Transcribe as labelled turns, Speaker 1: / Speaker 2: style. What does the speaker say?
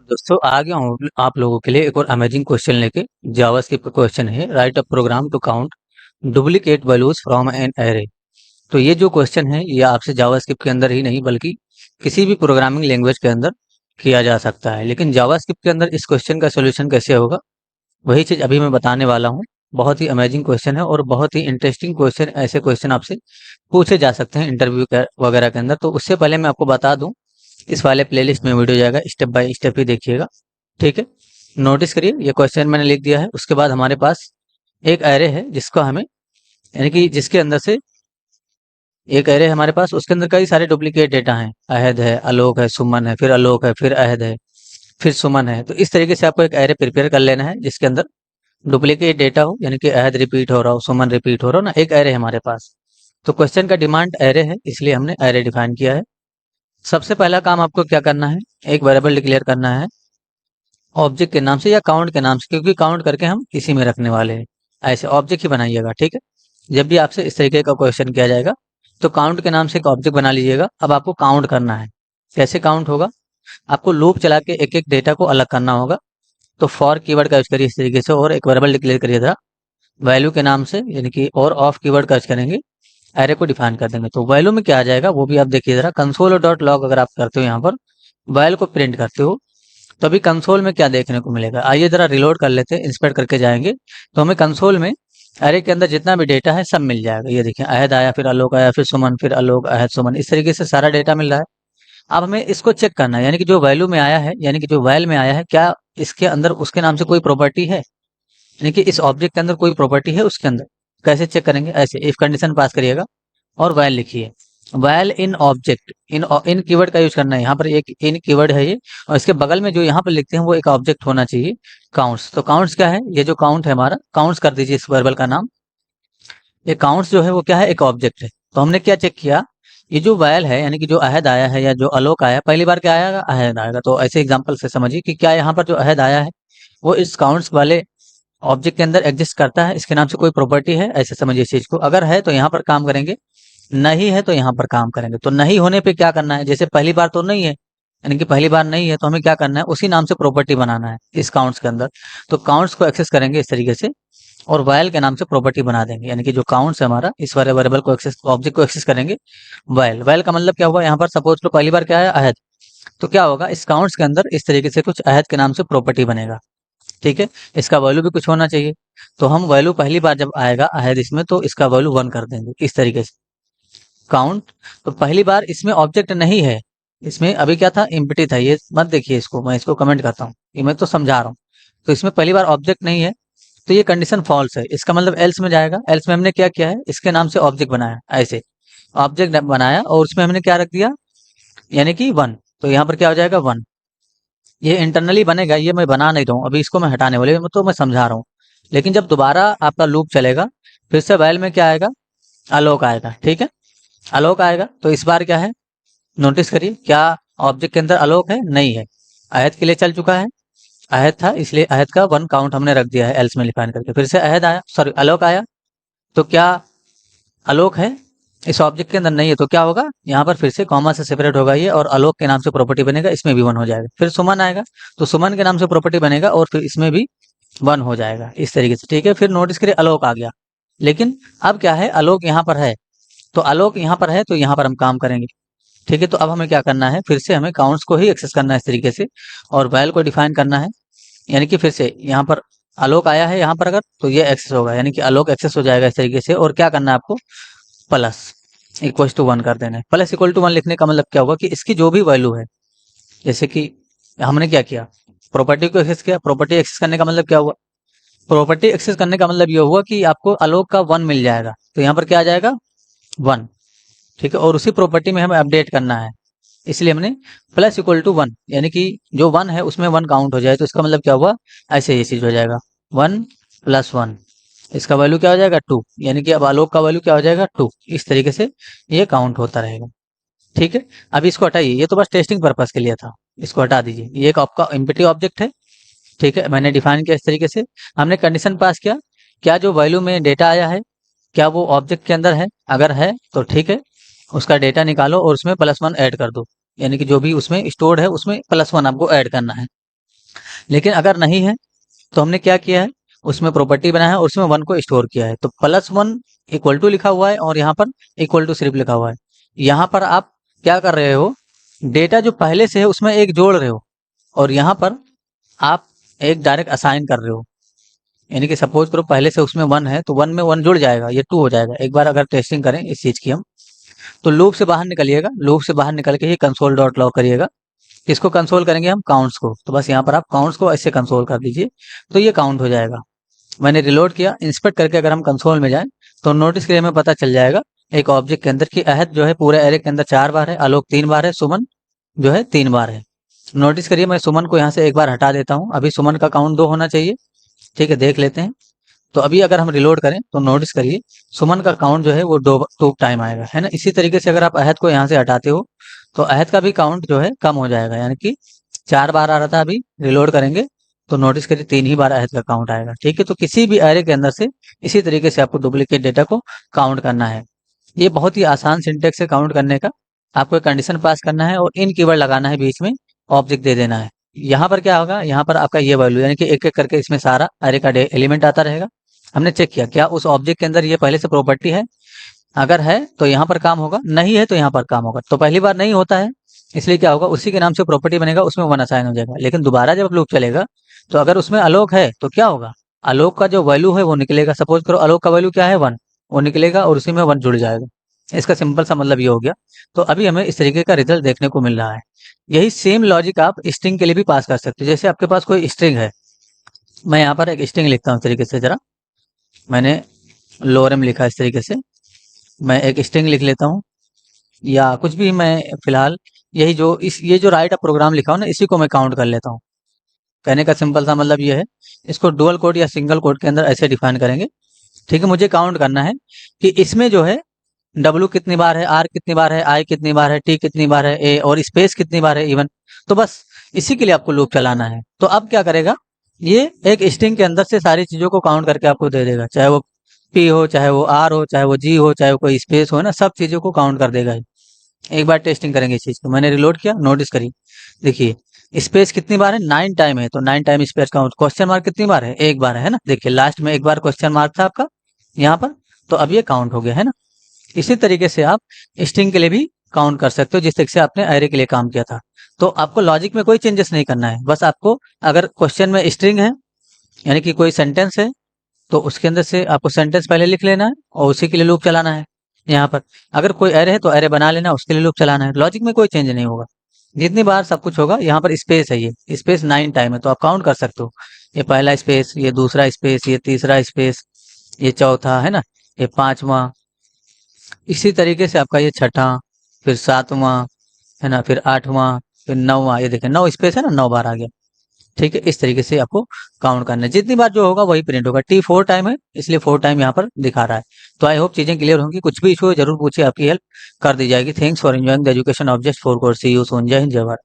Speaker 1: दोस्तों आ गया हूँ आप लोगों के लिए एक और अमेजिंग क्वेश्चन लेके। जावास्क्रिप्ट क्वेश्चन है, write a program to count duplicate values from an array. तो ये जो क्वेश्चन है ये आपसे जावास्क्रिप्ट के अंदर ही नहीं बल्कि किसी भी प्रोग्रामिंग लैंग्वेज के अंदर किया जा सकता है, लेकिन जावास्क्रिप्ट के अंदर इस क्वेश्चन का सोल्यूशन कैसे होगा वही चीज अभी मैं बताने वाला हूँ। बहुत ही अमेजिंग क्वेश्चन है और बहुत ही इंटरेस्टिंग क्वेश्चन, ऐसे क्वेश्चन आपसे पूछे जा सकते हैं इंटरव्यू वगैरह के अंदर। तो उससे पहले मैं आपको बता दूं, इस वाले प्लेलिस्ट में वीडियो जाएगा, स्टेप बाय स्टेप ही देखिएगा। ठीक है, नोटिस करिए ये क्वेश्चन मैंने लिख दिया है। उसके बाद हमारे पास एक एरे है जिसको हमें, यानी कि जिसके अंदर से एक एरे है हमारे पास, उसके अंदर कई सारे डुप्लीकेट डेटा हैं। अहद है, आलोक है, सुमन है, फिर आलोक है, फिर अहद है, फिर सुमन है। तो इस तरीके से आपको एक एरे प्रिपेयर कर लेना है जिसके अंदर डुप्लीकेट डेटा हो, यानी कि अहद रिपीट हो रहा हो, सुमन रिपीट हो रहा हो ना। एक एरे है हमारे पास। तो क्वेश्चन का डिमांड एरे है, इसलिए हमने एरे डिफाइन किया है। सबसे पहला काम आपको क्या करना है, एक वेरिएबल डिक्लेयर करना है ऑब्जेक्ट के नाम से या काउंट के नाम से, क्योंकि काउंट करके हम इसी में रखने वाले हैं। ऐसे ऑब्जेक्ट ही बनाइएगा, ठीक है। जब भी आपसे इस तरीके का क्वेश्चन किया जाएगा तो काउंट के नाम से एक ऑब्जेक्ट बना लीजिएगा। अब आपको काउंट करना है। कैसे काउंट होगा, आपको लूप चला के एक एक डेटा को अलग करना होगा। तो फॉर कीवर्ड का यूज करिए इस तरीके से, और एक वेरिएबल डिक्लेयर करिए था वैल्यू के नाम से, यानी कि और ऑफ कीवर्ड का यूज करेंगे, एरे को डिफाइन कर देंगे। तो वैल्यू में क्या आ जाएगा वो भी आप देखिए जरा। कंसोल डॉट लॉग अगर आप करते हो यहाँ पर वैल्यू को प्रिंट करते हो, तो अभी कंसोल में क्या देखने को मिलेगा, आइए जरा रिलोड कर लेते हैं, इंस्पेक्ट करके जाएंगे तो हमें कंसोल में एरे के अंदर जितना भी डेटा है सब मिल जाएगा। ये देखिए, अहद आया, फिर आलोक आया, फिर सुमन, फिर आलोक, अहद, सुमन, इस तरीके से सारा डेटा मिल रहा है। अब हमें इसको चेक करना है, यानी कि जो वैल्यू में आया है, यानी कि जो वैल में आया है, क्या इसके अंदर उसके नाम से कोई प्रॉपर्टी है, यानी कि इस ऑब्जेक्ट के अंदर कोई प्रॉपर्टी है उसके अंदर। कैसे चेक करेंगे, ऐसे इफ कंडीशन पास करिएगा और वैल लिखिए। वैल इन ऑब्जेक्ट, इन कीवर्ड का यूज करना है यहाँ पर। एक इन कीवर्ड है ये, और इसके बगल में जो यहाँ पर लिखते हैं वो एक ऑब्जेक्ट होना चाहिए, काउंट्स। तो काउंट्स क्या है, ये जो काउंट है हमारा, काउंट्स कर दीजिए इस वेरिएबल का नाम। ये काउंट्स जो है वो क्या है, एक ऑब्जेक्ट है। तो हमने क्या चेक किया, ये जो वैल है, यानी कि जो अहद आया है या जो आलोक आया, पहली बार क्या आएगा, अहद आएगा। तो ऐसे एग्जांपल से समझिए कि क्या यहाँ पर जो अहद आया है वो इस काउंट्स वाले ऑब्जेक्ट के अंदर एग्जिस्ट करता है, इसके नाम से कोई प्रॉपर्टी है, ऐसे समझिए इस चीज को। अगर है तो यहाँ पर काम करेंगे, नहीं है तो यहाँ पर काम करेंगे। तो नहीं होने पे क्या करना है, जैसे पहली बार तो नहीं है, यानी कि पहली बार नहीं है तो हमें क्या करना है, उसी नाम से प्रॉपर्टी बनाना है इस काउंट्स के अंदर। तो काउंट्स को एक्सेस करेंगे इस तरीके से, और वाइल के नाम से प्रॉपर्टी बना देंगे, यानी कि जो काउंट्स है हमारा, इस वाले वेरिएबल को एक्सेस, ऑब्जेक्ट को एक्सेस करेंगे वाइल। वाइल का मतलब क्या हुआ, यहाँ पर सपोज लो पहली बार क्या है, अहद। तो क्या होगा, इस काउंट्स के अंदर इस तरीके से कुछ अहद के नाम से प्रॉपर्टी बनेगा, ठीक है। इसका वैल्यू भी कुछ होना चाहिए। तो हम वैल्यू पहली बार जब आएगा अहद इसमें, तो इसका वैल्यू 1 कर देंगे इस तरीके से। काउंट, तो पहली बार इसमें ऑब्जेक्ट नहीं है, इसमें अभी क्या था, एम्प्टी था। ये मत देखिए इसको, मैं इसको कमेंट करता हूँ, ये मैं तो समझा रहा हूँ। तो इसमें पहली बार ऑब्जेक्ट नहीं है, तो ये कंडीशन फॉल्स है। इसका मतलब एल्स में जाएगा। एल्स में हमने क्या किया है, इसके नाम से ऑब्जेक्ट बनाया, ऐसे ऑब्जेक्ट बनाया और उसमें हमने क्या रख दिया, यानी कि 1। तो यहाँ पर क्या हो जाएगा, 1। ये इंटरनली बनेगा, ये मैं बना नहीं रहा हूँ अभी, इसको मैं हटाने वाले तो मैं समझा रहा हूँ। लेकिन जब दोबारा आपका लूप चलेगा, फिर से वैल में क्या आएगा, आलोक आएगा, ठीक है। आलोक आएगा तो इस बार क्या है, नोटिस करिए, क्या ऑब्जेक्ट के अंदर आलोक है, नहीं है। अहद के लिए चल चुका है, अहद था इसलिए अहद का 1 काउंट हमने रख दिया है एल्स में डिफाइन करके। फिर से अहद आया, सॉरी आलोक आया, तो क्या आलोक है इस ऑब्जेक्ट के अंदर, नहीं है। तो क्या होगा, यहाँ पर फिर से कॉमा से सेपरेट होगा ये, और आलोक के नाम से प्रॉपर्टी बनेगा, इसमें भी 1 हो जाएगा। फिर सुमन आएगा तो सुमन के नाम से प्रॉपर्टी बनेगा और फिर इसमें भी 1 हो जाएगा, इस तरीके से, ठीक है। फिर नोटिस करिए आलोक आ गया, लेकिन अब क्या है, आलोक यहाँ पर है, तो आलोक यहाँ पर है तो यहाँ पर हम काम करेंगे, ठीक है। तो अब हमें क्या करना है, फिर से हमें काउंट्स को ही एक्सेस करना है इस तरीके से, और वैल को डिफाइन करना है। यानी कि फिर से यहाँ पर आलोक आया है, यहाँ पर अगर, तो ये एक्सेस होगा, यानी कि आलोक एक्सेस हो जाएगा इस तरीके से। और क्या करना है आपको, प्लस इक्वल टू 1 कर देना है। प्लस इक्वल टू 1 लिखने का मतलब क्या होगा कि इसकी जो भी वैल्यू है, जैसे कि हमने क्या किया, प्रॉपर्टी को एक्सेस किया। प्रॉपर्टी एक्सेस करने का मतलब क्या हुआ, प्रॉपर्टी एक्सेस करने का मतलब ये हुआ कि आपको आलोक का 1 मिल जाएगा, तो यहाँ पर क्या आ जाएगा, 1, ठीक है। और उसी प्रॉपर्टी में हमें अपडेट करना है, इसलिए हमने प्लस इक्वल टू 1, यानी कि जो 1 है उसमें 1 काउंट हो जाए। तो इसका मतलब क्या हुआ, ऐसे ये चीज हो जाएगा, 1 + 1, इसका वैल्यू क्या हो जाएगा, 2, यानी कि अब आलोक का वैल्यू क्या हो जाएगा, 2। इस तरीके से ये काउंट होता रहेगा, ठीक है। अभी इसको हटाइए, ये तो बस टेस्टिंग पर्पज के लिए था, इसको हटा दीजिए। ये एक आपका एम्प्टी ऑब्जेक्ट है, ठीक है। मैंने डिफाइन किया इस तरीके से, हमने कंडीशन पास किया, क्या जो वैल्यू में डेटा आया है क्या वो ऑब्जेक्ट के अंदर है, अगर है तो ठीक है, उसका डेटा निकालो और उसमें +1 ऐड कर दो, यानी कि जो भी उसमें स्टोर्ड है उसमें +1 आपको ऐड करना है। लेकिन अगर नहीं है तो हमने क्या किया है, उसमें प्रॉपर्टी बनाया है और उसमें 1 को स्टोर किया है। तो +1 इक्वल टू लिखा हुआ है और यहाँ पर इक्वल टू सिर्फ लिखा हुआ है। यहाँ पर आप क्या कर रहे हो, डेटा जो पहले से है उसमें एक जोड़ रहे हो और यहाँ पर आप एक डायरेक्ट असाइन कर रहे हो। यानी कि सपोज करो पहले से उसमें 1 है तो 1 में 1 जुड़ जाएगा, ये 2 हो जाएगा। एक बार अगर टेस्टिंग करें इस चीज़ की हम, तो लूप से बाहर निकलिएगा, लूप से बाहर निकल के ही कंसोल डॉट लॉग करिएगा। किसको कंसोल करेंगे हम, काउंट्स को। तो बस यहाँ पर आप काउंट्स को ऐसे कंसोल कर दीजिए तो ये काउंट हो जाएगा। मैंने रिलोड किया, इंस्पेक्ट करके अगर हम कंसोल में जाएं तो नोटिस करिए हमें पता चल जाएगा एक ऑब्जेक्ट के अंदर की अहद जो है पूरे एरे के अंदर 4 बार है, आलोक 3 बार है, सुमन जो है 3 बार है। नोटिस करिए मैं सुमन को यहाँ से एक बार हटा देता हूँ, अभी सुमन का काउंट 2 होना चाहिए। ठीक है, देख लेते हैं। तो अभी अगर हम रिलोड करें तो नोटिस करिए सुमन का काउंट जो है वो 2 टाइम आएगा, है ना। इसी तरीके से अगर आप अहद को यहाँ से हटाते हो तो अहद का भी काउंट जो है कम हो जाएगा, यानी कि 4 बार आ रहा था, अभी रिलोड करेंगे तो नोटिस करिए 3 ही बार अहद का काउंट आएगा। ठीक है, तो किसी भी एरे के अंदर से इसी तरीके से आपको डुप्लीकेट डेटा को काउंट करना है। ये बहुत ही आसान सिंटेक्स है काउंट करने का। आपको एक कंडीशन पास करना है और इन कीवर्ड लगाना है, बीच में ऑब्जेक्ट दे देना है। यहाँ पर क्या होगा, यहाँ पर आपका ये वैल्यू यानी कि एक एक करके इसमें सारा एरे का एलिमेंट आता रहेगा। हमने चेक किया क्या उस ऑब्जेक्ट के अंदर ये पहले से प्रॉपर्टी है, अगर है तो यहाँ पर काम होगा, नहीं है तो यहाँ पर काम होगा। तो पहली बार नहीं होता है इसलिए क्या होगा, उसी के नाम से प्रॉपर्टी बनेगा, उसमें 1 असाइन हो जाएगा। लेकिन दोबारा जब लूप चलेगा तो अगर उसमें आलोक है तो क्या होगा, आलोक का जो वैल्यू है वो निकलेगा। सपोज करो आलोक का वैल्यू क्या है 1, वो निकलेगा और उसी में 1 जुड़ जाएगा। इसका सिंपल सा मतलब ये हो गया। तो अभी हमें इस तरीके का रिजल्ट देखने को मिल रहा है। यही सेम लॉजिक आप स्ट्रिंग के लिए भी पास कर सकते हो। जैसे आपके पास कोई स्ट्रिंग है, मैं यहाँ पर एक स्ट्रिंग लिखता हूँ इस तरीके से, जरा मैंने लोअरम लिखा इस तरीके से, मैं एक स्ट्रिंग लिख लेता हूँ या कुछ भी। मैं फिलहाल यही जो इस ये जो राइट अ प्रोग्राम लिखा हूँ ना, इसी को मैं काउंट कर लेता हूँ। कहने का सिंपल सा मतलब ये है, इसको डुअल कोड या सिंगल कोड के अंदर ऐसे डिफाइन करेंगे। ठीक है, मुझे काउंट करना है कि इसमें जो है डब्ल्यू कितनी बार है, आर कितनी बार है, आई कितनी बार है, टी कितनी बार है, ए और स्पेस कितनी बार है इवन। तो बस इसी के लिए आपको लूप चलाना है। तो अब क्या करेगा, ये एक स्ट्रिंग के अंदर से सारी चीजों को काउंट करके आपको दे देगा, चाहे वो पी हो, चाहे वो आर हो, चाहे वो जी हो, चाहे वो कोई स्पेस हो, ना सब चीजों को काउंट कर देगा। एक बार टेस्टिंग करेंगे इस चीज को। मैंने रिलोड किया, नोटिस करिए, देखिए स्पेस कितनी बार है, 9 टाइम है, तो 9 time space count. Question mark कितनी बार है, एक बार है ना। देखिए लास्ट में एक बार क्वेश्चन मार्क था आपका यहाँ पर, तो अब ये काउंट हो गया, है ना। इसी तरीके से आप स्ट्रिंग के लिए भी काउंट कर सकते हो, जिस तरीके से आपने एरे के लिए काम किया था। तो आपको लॉजिक में कोई चेंजेस नहीं करना है, बस आपको अगर क्वेश्चन में स्ट्रिंग है यानी कि कोई सेंटेंस है तो उसके अंदर से आपको सेंटेंस पहले लिख लेना है और उसी के लिए लूप चलाना है। यहाँ पर अगर कोई एरे है तो एरे बना लेना, उसके लिए लूप चलाना है। लॉजिक में कोई चेंज नहीं होगा, जितनी बार सब कुछ होगा। यहाँ पर स्पेस है, ये स्पेस 9 टाइम है, तो आप काउंट कर सकते हो। ये पहला स्पेस, ये दूसरा स्पेस, ये तीसरा स्पेस, ये चौथा, है ना, ये पांचवा। इसी तरीके से आपका ये छठा, फिर सातवां, है ना, फिर आठवां, फिर नौवां। ये देखें 9 स्पेस है ना, 9 बार आ गया। ठीक है, इस तरीके से आपको काउंट करना है। जितनी बार जो होगा वही प्रिंट होगा। टी 4 टाइम है इसलिए 4 टाइम यहाँ पर दिखा रहा है। तो आई होप चीजें क्लियर होंगी। कुछ भी इशू है जरूर पूछिए, आपकी हेल्प कर दी जाएगी। Thanks for enjoying the education of just 4 course. See you soon. जय हिंद, जय भारत।